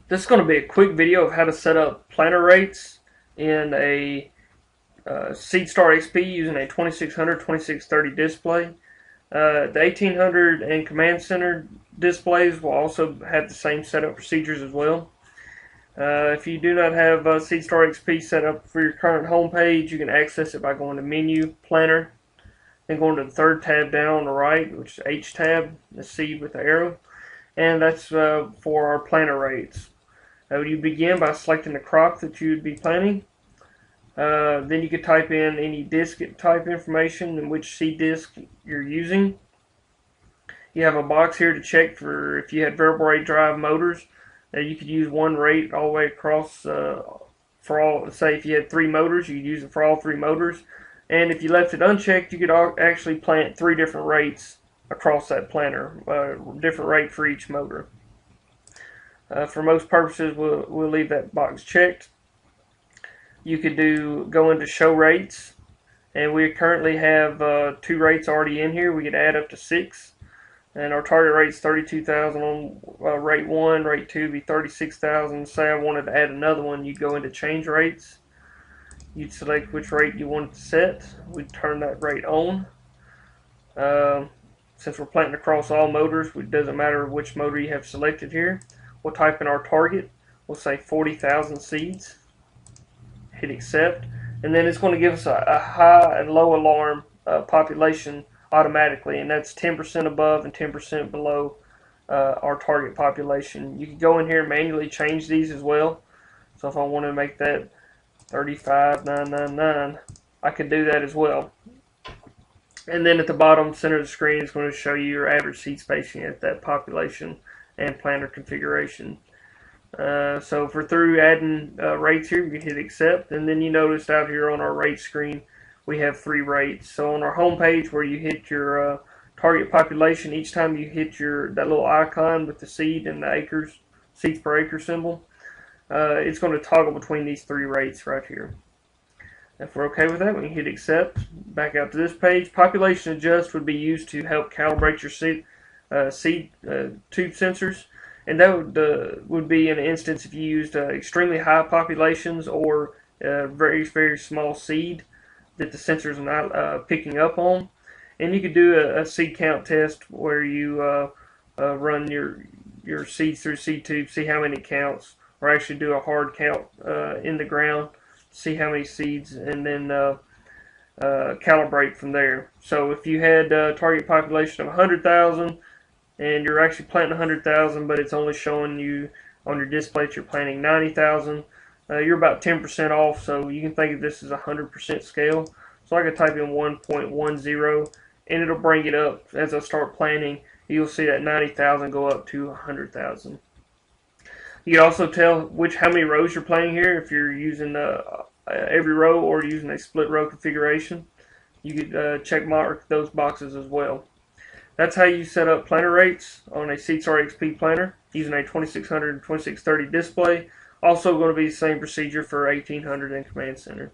This is going to be a quick video of how to set up planter rates in a SeedStar XP using a 2600-2630 display. The 1800 and Command Center displays will also have the same setup procedures as well. If you do not have SeedStar XP set up for your current home page, you can access it by going to Menu, Planner, then going to the third tab down on the right, which is H tab, the seed with the arrow, and that's for our planter rates. You begin by selecting the crop that you would be planting. Then you could type in any disc type information and which seed disc you're using. You have a box here to check for if you had variable rate drive motors. You could use one rate all the way across for all. Say if you had 3 motors, you could use it for all 3 motors. And if you left it unchecked, you could actually plant 3 different rates across that planter, different rate for each motor. For most purposes, we'll leave that box checked. You could go into show rates, and we currently have 2 rates already in here. We could add up to 6, and our target rate is 32,000 on rate 1. Rate 2 would be 36,000. Say I wanted to add another one, you'd go into change rates. You'd select which rate you wanted to set. We'd turn that rate on. Since we're planting across all motors, it doesn't matter which motor you have selected here. We'll type in our target. We'll say 40,000 seeds. Hit accept, and then it's going to give us a high and low alarm population automatically, and that's 10% above and 10% below our target population. You can go in here and manually change these as well. So if I want to make that 35,999, I could do that as well. And then at the bottom center of the screen, it's going to show you your average seed spacing at that population and planter configuration. So if we're through adding rates here, we can hit accept, and then you notice out here on our rate screen we have 3 rates. So on our home page where you hit your target population, each time you hit that little icon with the seed and the acres, seeds per acre symbol, it's going to toggle between these 3 rates right here. If we're okay with that, we can hit accept. Back out to this page. Population adjust would be used to help calibrate your seed tube sensors. And that would be an instance if you used extremely high populations or very, very small seed that the sensors are not picking up on. And you could do a seed count test where you run your seeds through seed tube, see how many counts, or actually do a hard count in the ground, see how many seeds, and then calibrate from there. So if you had a target population of 100,000, and you're actually planting 100,000, but it's only showing you on your display that you're planting 90,000. You're about 10% off, so you can think of this as a 100% scale. So I could type in 1.10, and it'll bring it up as I start planting. You'll see that 90,000 go up to 100,000. You can also tell how many rows you're planting here if you're using every row or using a split row configuration. You could check mark those boxes as well. That's how you set up planter rates on a SeedStar XP planter using a 2600 and 2630 display. Also going to be the same procedure for 1800 and Command Center.